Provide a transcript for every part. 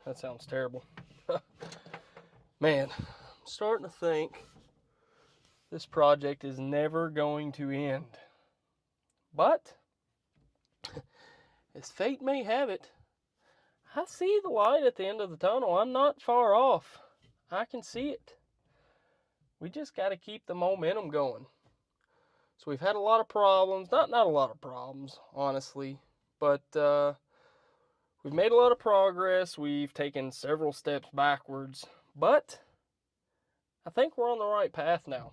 that sounds terrible. Man, I'm starting to think this project is never going to end. But, as fate may have it, I see the light at the end of the tunnel. I'm not far off. I can see it. We just got to keep the momentum going. So we've had a lot of problems. Not a lot of problems, honestly. But we've made a lot of progress. We've taken several steps backwards. But I think we're on the right path now.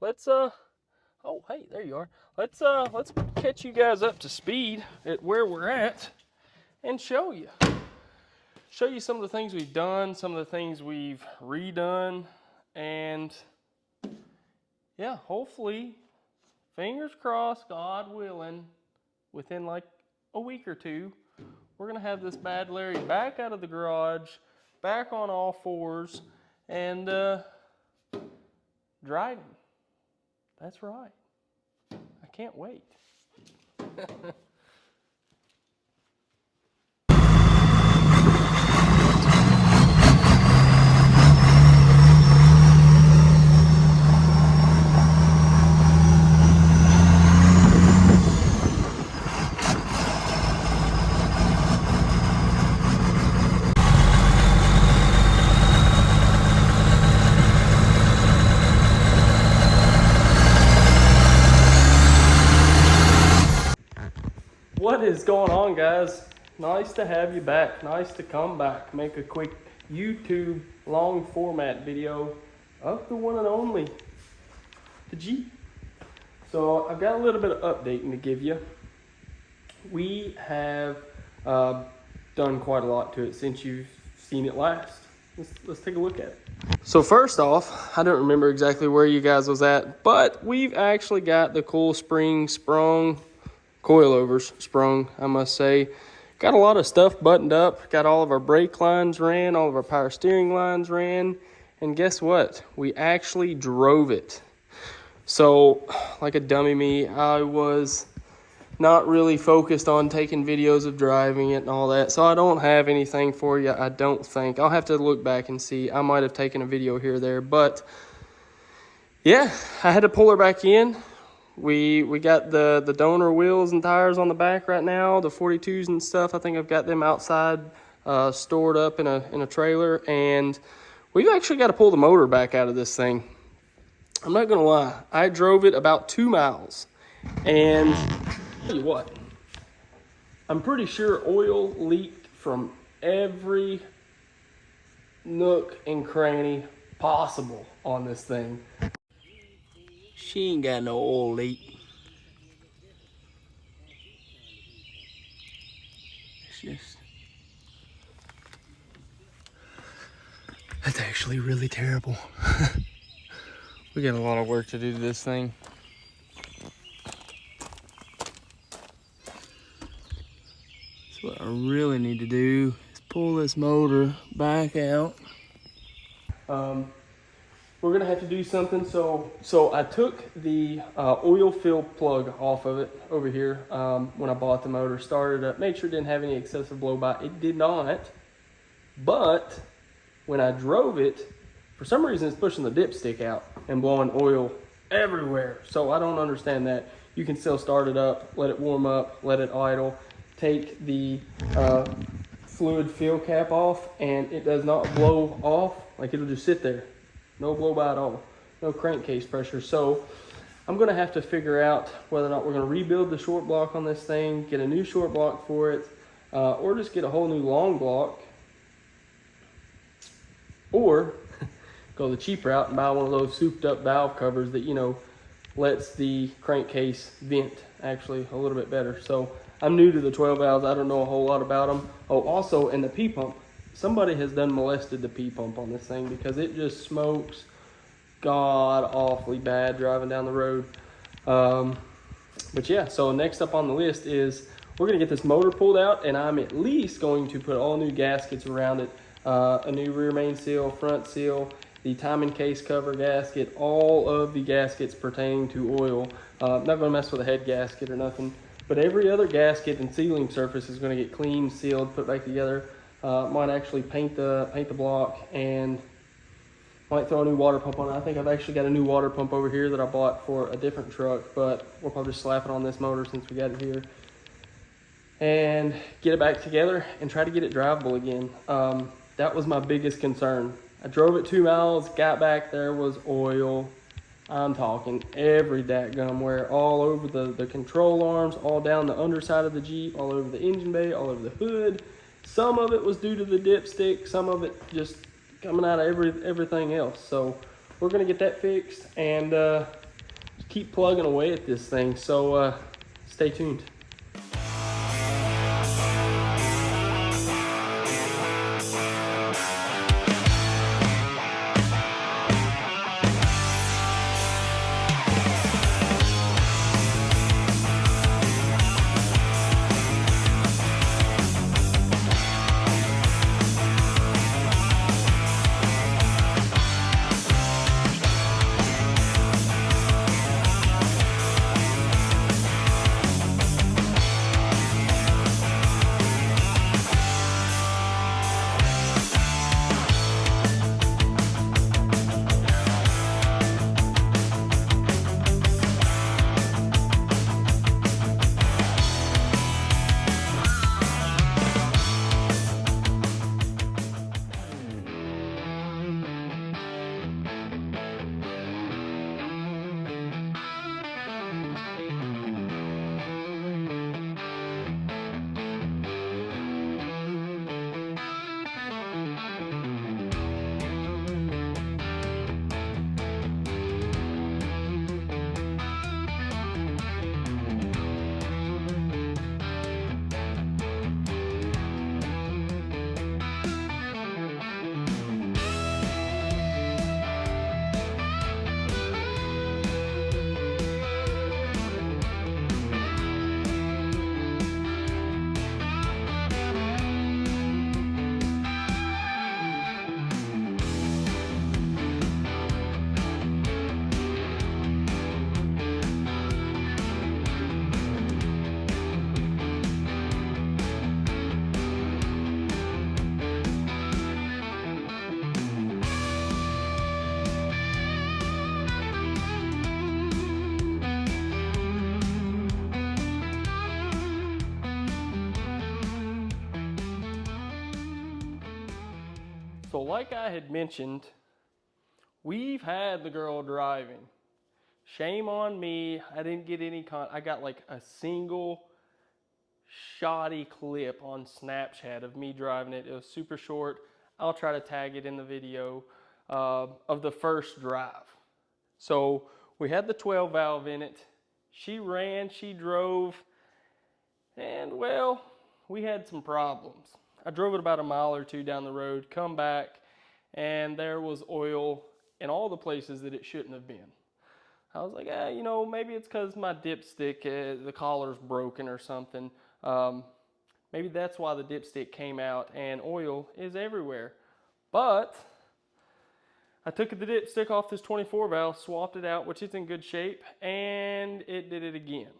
Let's oh, hey, there you are. Let's catch you guys up to speed at where we're at and show you some of the things we've done, some of the things we've redone, and yeah, hopefully, fingers crossed, God willing, within like a week or two, we're gonna have this bad Larry back out of the garage, back on all fours, and driving. That's right. I can't wait. What is going on, guys? Nice to have you back. Nice to come back. Make a quick YouTube long format video of the one and only, the Jeep. So I've got a little bit of updating to give you. We have done quite a lot to it since you've seen it last. Let's take a look at it. So first off, I don't remember exactly where you guys was at, but we've actually got the cool spring sprung coilovers sprung, I must say. Got a lot of stuff buttoned up. Got all of our brake lines ran, all of our power steering lines ran, and guess what? We actually drove it. So, like a dummy me, I was not really focused on taking videos of driving it and all that, so I don't have anything for you, I don't think. I'll have to look back and see. I might have taken a video here or there, but yeah, I had to pull her back in. We got the donor wheels and tires on the back right now, the 42s and stuff. I think I've got them outside stored up in a trailer, and we've actually got to pull the motor back out of this thing. I'm not gonna lie, I drove it about 2 miles, and tell you what, I'm pretty sure oil leaked from every nook and cranny possible on this thing. She ain't got no oil leak. It's just, that's actually really terrible. We got a lot of work to do to this thing. So what I really need to do is pull this motor back out. We're gonna have to do something. So I took the oil fill plug off of it over here when I bought the motor, started up, made sure it didn't have any excessive blow by. It did not, but when I drove it, for some reason it's pushing the dipstick out and blowing oil everywhere. So I don't understand that. You can still start it up, let it warm up, let it idle, take the fluid fill cap off, and it does not blow off. Like, it'll just sit there. No blow by at all, no crankcase pressure. So I'm gonna have to figure out whether or not we're gonna rebuild the short block on this thing, get a new short block for it, or just get a whole new long block, or go the cheap route and buy one of those souped up valve covers that, you know, lets the crankcase vent actually a little bit better. So I'm new to the 12 valves. I don't know a whole lot about them. Oh, also, in the P-pump, somebody has done molested the P-pump on this thing because it just smokes god awfully bad driving down the road. But yeah, so next up on the list is we're gonna get this motor pulled out, and I'm at least going to put all new gaskets around it, a new rear main seal, front seal, the timing case cover gasket, all of the gaskets pertaining to oil. Not gonna mess with a head gasket or nothing, but every other gasket and sealing surface is gonna get cleaned, sealed, put back together. Might actually paint the block and might throw a new water pump on it. I think I've actually got a new water pump over here that I bought for a different truck, but we'll probably just slap it on this motor since we got it here and get it back together and try to get it drivable again. That was my biggest concern. I drove it 2 miles, got back, there was oil. I'm talking every dadgum wear, all over the control arms, all down the underside of the Jeep, all over the engine bay, all over the hood. Some of it was due to the dipstick, some of it just coming out of everything else. So we're gonna get that fixed and keep plugging away at this thing. So stay tuned. So like I had mentioned, we've had the girl driving. Shame on me, I didn't get any I got like a single shoddy clip on Snapchat of me driving it. It was super short. I'll try to tag it in the video of the first drive. So we had the 12 valve in it. She ran, she drove, and well, we had some problems. I drove it about a mile or two down the road, come back, and there was oil in all the places that it shouldn't have been. I was like, you know, maybe it's because my dipstick, the collar's broken or something. Maybe that's why the dipstick came out and oil is everywhere. But I took the dipstick off this 24 valve, swapped it out, which is in good shape, and it did it again.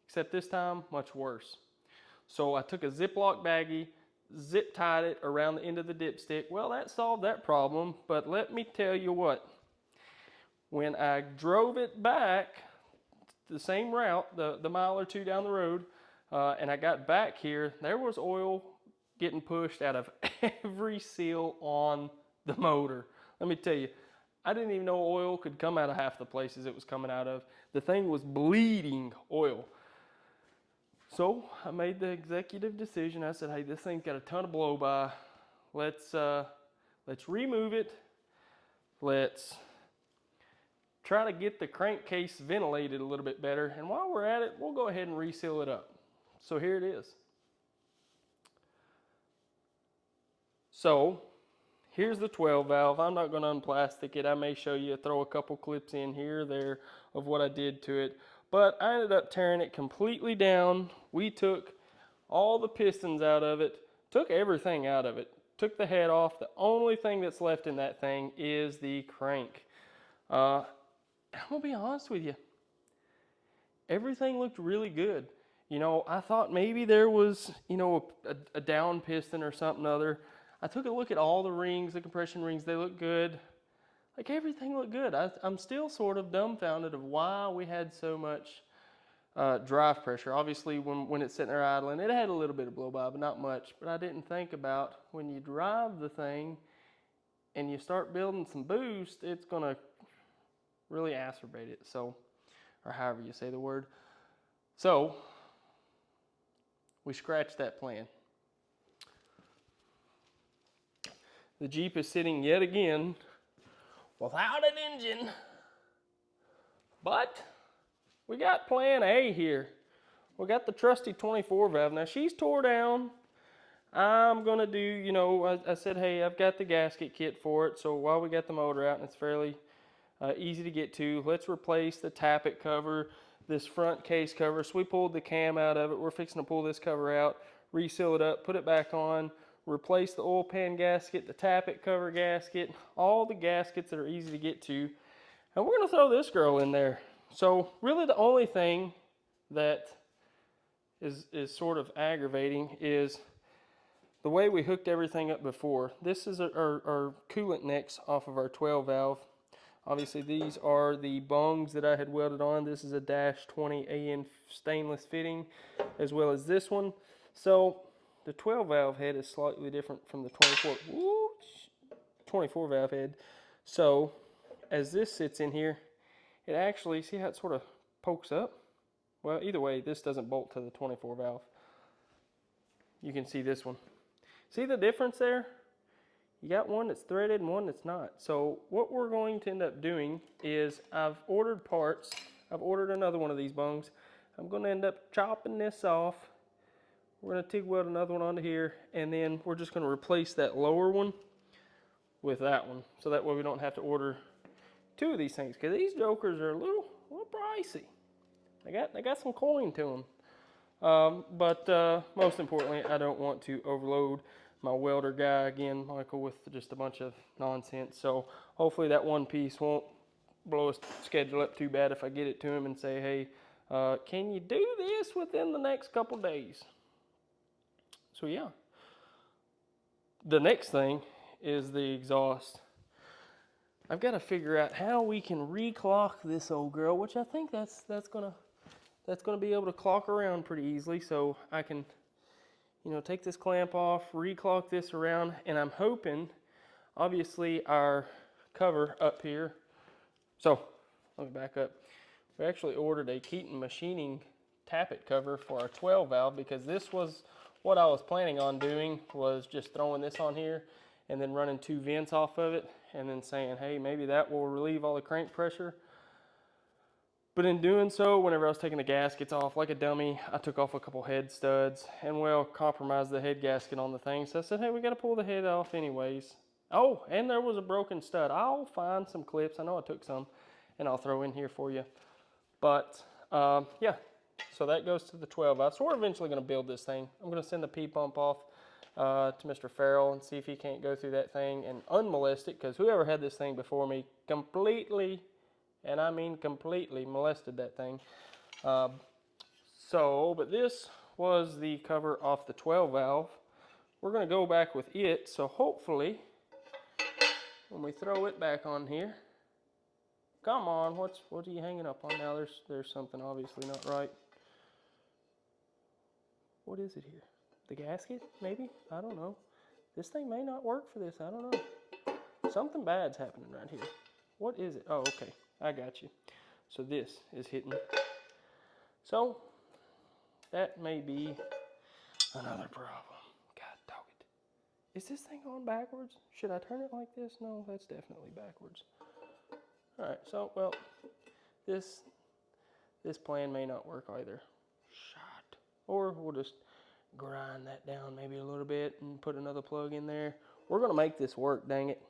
Except this time, much worse. So I took a Ziploc baggie, zip tied it around the end of the dipstick. Well, that solved that problem, but let me tell you what. When I drove it back the same route, the mile or two down the road, and I got back here, there was oil getting pushed out of every seal on the motor. Let me tell you, I didn't even know oil could come out of half the places it was coming out of. The thing was bleeding oil. So I made the executive decision. I said, hey, this thing's got a ton of blow by. Let's remove it. Let's try to get the crankcase ventilated a little bit better. And while we're at it, we'll go ahead and reseal it up. So here it is. So here's the 12 valve. I'm not going to unplastic it. I may show you, throw a couple clips in here or there of what I did to it. But I ended up tearing it completely down. We took all the pistons out of it, took everything out of it, took the head off. The only thing that's left in that thing is the crank. I'm gonna be honest with you. Everything looked really good. you know, I thought maybe there was, you know, a down piston or something other. I took a look at all the rings, the compression rings, they look good. Like everything looked good. I'm still sort of dumbfounded of why we had so much drive pressure. Obviously, when it's sitting there idling, it had a little bit of blow by, but not much. But I didn't think about when you drive the thing and you start building some boost, it's gonna really acerbate it. So, or however you say the word. So, we scratched that plan. The Jeep is sitting yet again without an engine, but we got plan A here. We got the trusty 24 valve. Now she's tore down. I'm gonna do, you know, I said, hey, I've got the gasket kit for it. So while we got the motor out and it's fairly easy to get to, let's replace the tappet cover, this front case cover. So we pulled the cam out of it. We're fixing to pull this cover out, reseal it up, put it back on, replace the oil pan gasket, the tappet cover gasket, all the gaskets that are easy to get to. And we're gonna throw this girl in there. So really the only thing that is sort of aggravating is the way we hooked everything up before. This is our coolant necks off of our 12 valve. Obviously these are the bungs that I had welded on. This is a -20 AN stainless fitting, as well as this one. So the 12 valve head is slightly different from the 24 valve head. So as this sits in here, it actually, see how it sort of pokes up? Well, either way, this doesn't bolt to the 24 valve. You can see this one. See the difference there? You got one that's threaded and one that's not. So what we're going to end up doing is I've ordered parts. I've ordered another one of these bungs. I'm going to end up chopping this off. We're going to TIG weld another one onto here, and then we're just going to replace that lower one with that one. So that way we don't have to order two of these things, because these jokers are a little pricey. They got some coin to them. But most importantly, I don't want to overload my welder guy again, Michael, with just a bunch of nonsense. So hopefully that one piece won't blow his schedule up too bad if I get it to him and say, hey, can you do this within the next couple days? So yeah. The next thing is the exhaust. I've got to figure out how we can reclock this old girl, which I think that's gonna be able to clock around pretty easily. So I can, you know, take this clamp off, reclock this around, and I'm hoping, obviously, our cover up here. So let me back up. We actually ordered a Keaton Machining tappet cover for our 12 valve, because this was what I was planning on doing, was just throwing this on here and then running two vents off of it and then saying, hey, maybe that will relieve all the crank pressure. But in doing so, whenever I was taking the gaskets off like a dummy, I took off a couple head studs and, well, compromised the head gasket on the thing. So I said, hey, we got to pull the head off anyways. Oh, and there was a broken stud. I'll find some clips. I know I took some, and I'll throw in here for you. But, yeah, so that goes to the 12 valve. So we're eventually going to build this thing. I'm going to send the P-pump off to Mr. Farrell and see if he can't go through that thing and unmolest it, because whoever had this thing before me completely, and I mean completely, molested that thing. But this was the cover off the 12 valve. We're going to go back with it, so hopefully when we throw it back on here, come on, what are you hanging up on now? There's something obviously not right. What is it here? The gasket, maybe? I don't know. This thing may not work for this. I don't know. Something bad's happening right here. What is it? Oh, okay. I got you. So this is hitting. So that may be another problem. God dog it. Is this thing going backwards? Should I turn it like this? No, that's definitely backwards. All right. So, well, this plan may not work either. Shot. Or we'll just grind that down maybe a little bit and put another plug in there. We're going to make this work, dang it.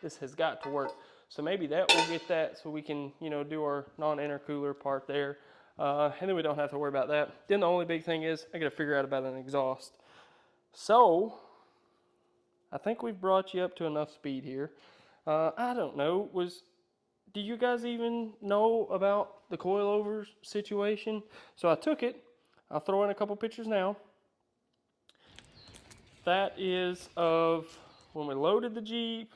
This has got to work. So maybe that will get that so we can, you know, do our non-intercooler part there. And then we don't have to worry about that. Then the only big thing is I got to figure out about an exhaust. So I think we've brought you up to enough speed here. I don't know, do you guys even know about the coilover situation? So I took it, I'll throw in a couple pictures now. That is of when we loaded the Jeep.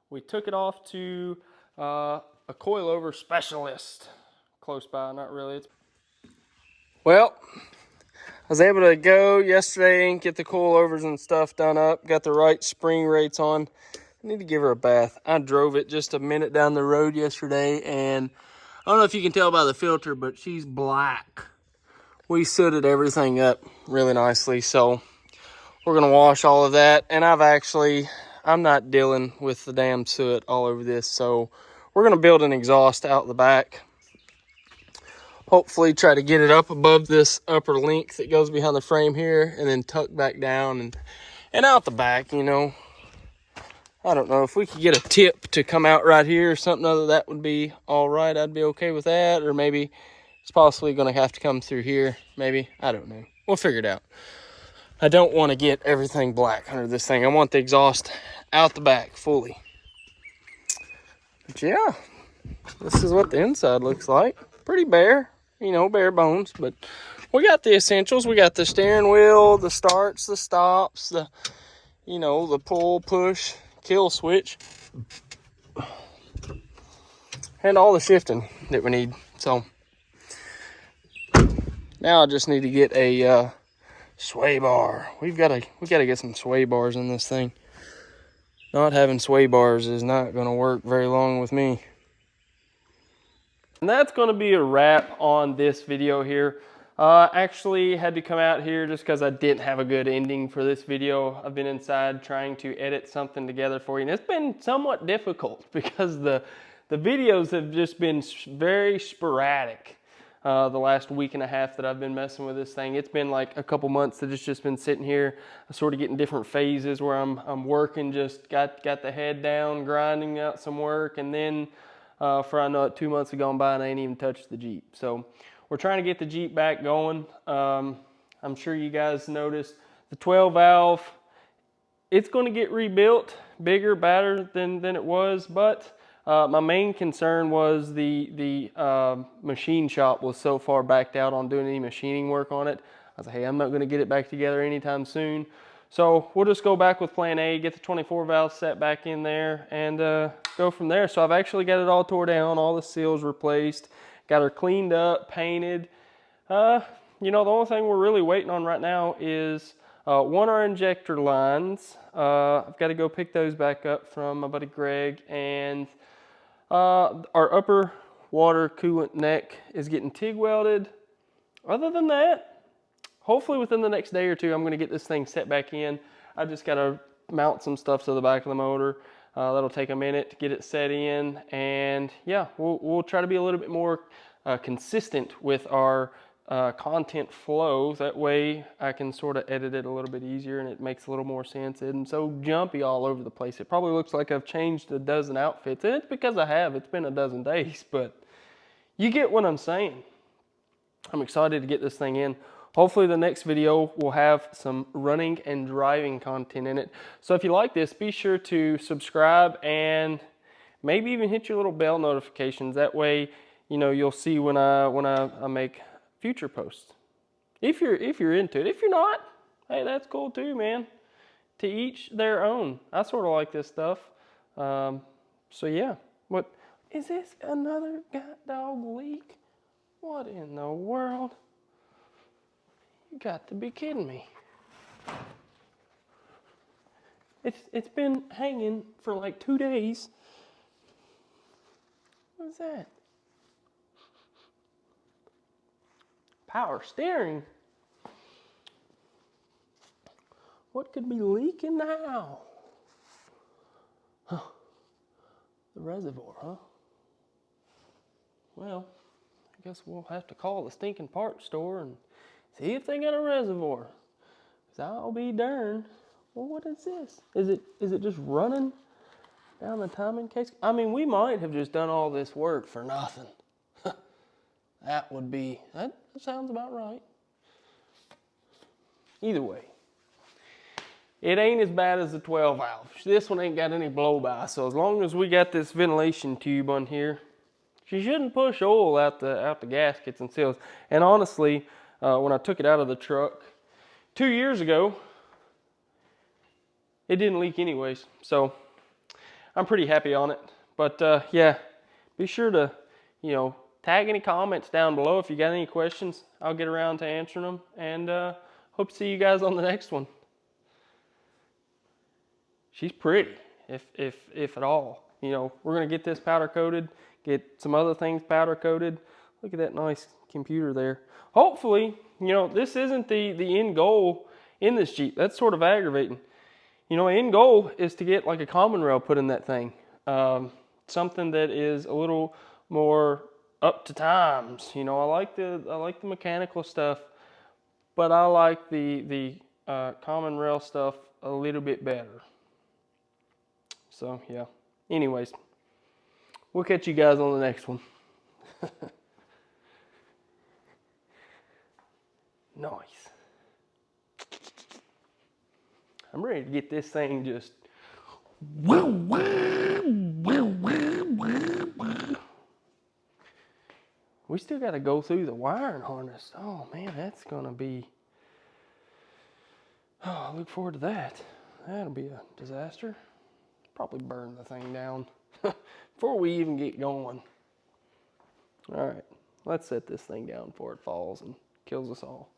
We took it off to a coilover specialist close by, not really. Well, I was able to go yesterday and get the coilovers and stuff done up. Got the right spring rates on. I need to give her a bath. I drove it just a minute down the road yesterday, and I don't know if you can tell by the filter, but she's black. We sooted everything up really nicely, so we're gonna wash all of that. And I'm not dealing with the damn soot all over this, so we're gonna build an exhaust out the back. Hopefully try to get it up above this upper length that goes behind the frame here, and then tuck back down and out the back, you know. I don't know if we could get a tip to come out right here or something other that would be all right. I'd be okay with that, or maybe it's possibly going to have to come through here. Maybe, I don't know. We'll figure it out. I don't want to get everything black under this thing. I want the exhaust out the back fully. But yeah, this is what the inside looks like. Pretty bare, you know, bare bones, but we got the essentials. We got the steering wheel, the starts, the stops, the, you know, the pull, push, kill switch, and all the shifting that we need. So now I just need to get a sway bar. We gotta get some sway bars in this thing. Not having sway bars is not gonna work very long with me. And that's gonna be a wrap on this video here. Actually had to come out here just because I didn't have a good ending for this video. I've been inside trying to edit something together for you, and it's been somewhat difficult because the videos have just been very sporadic. The last week and a half that I've been messing with this thing, it's been like a couple months that it's just been sitting here, sort of getting different phases where I'm working, just got the head down, grinding out some work, and then for I know it, 2 months have gone by and I ain't even touched the Jeep. So we're trying to get the Jeep back going. I'm sure you guys noticed the 12 valve, it's going to get rebuilt, bigger, better than it was, but my main concern was the machine shop was so far backed out on doing any machining work on it. I was like, hey, I'm not going to get it back together anytime soon. So we'll just go back with plan A, get the 24 valve set back in there, and go from there. So I've actually got it all tore down, all the seals replaced, got her cleaned up, painted. You know, the only thing we're really waiting on right now is our injector lines. I've got to go pick those back up from my buddy Greg, and our upper water coolant neck is getting TIG welded. Other than that, hopefully within the next day or two, I'm going to get this thing set back in. I just got to mount some stuff to the back of the motor. That'll take a minute to get it set in, and yeah, we'll try to be a little bit more consistent with our content flow. That way I can sort of edit it a little bit easier and it makes a little more sense. It isn't so jumpy all over the place. It probably looks like I've changed a dozen outfits, and it's because I have. It's been a dozen days, but you get what I'm saying. I'm excited to get this thing in. Hopefully the next video will have some running and driving content in it. So if you like this, be sure to subscribe and maybe even hit your little bell notifications. That way, you know, you'll see when I make future posts. If you're into it. If you're not, hey, that's cool too, man. To each their own. I sort of like this stuff. So yeah. What is this? Another dog leak? What in the world? You got to be kidding me. It's been hanging for like 2 days. What's that? Power steering. What could be leaking now? Huh. The reservoir, huh? Well, I guess we'll have to call the stinking parts store and see if they got a reservoir. 'Cause I'll be darned. Well, what is this? Is it just running down the timing case? I mean, we might have just done all this work for nothing. That sounds about right. Either way, it ain't as bad as the 12 valve. This one ain't got any blow by, so as long as we got this ventilation tube on here, she shouldn't push oil out the gaskets and seals. And honestly, when I took it out of the truck 2 years ago, it didn't leak anyways. So I'm pretty happy on it. But yeah, be sure to, tag any comments down below if you got any questions. I'll get around to answering them, and hope to see you guys on the next one. She's pretty, if at all. We're gonna get this powder coated, get some other things powder coated. Look at that nice computer there. Hopefully, this isn't the end goal in this Jeep. That's sort of aggravating. End goal is to get like a common rail put in that thing. Something that is a little more up to times. I like the mechanical stuff, but I like the common rail stuff a little bit better. So yeah. Anyways, we'll catch you guys on the next one. Nice. I'm ready to get this thing just. We still got to go through the wiring harness. Oh man, that's gonna be. Oh, I look forward to that. That'll be a disaster. Probably burn the thing down before we even get going. All right, let's set this thing down before it falls and kills us all.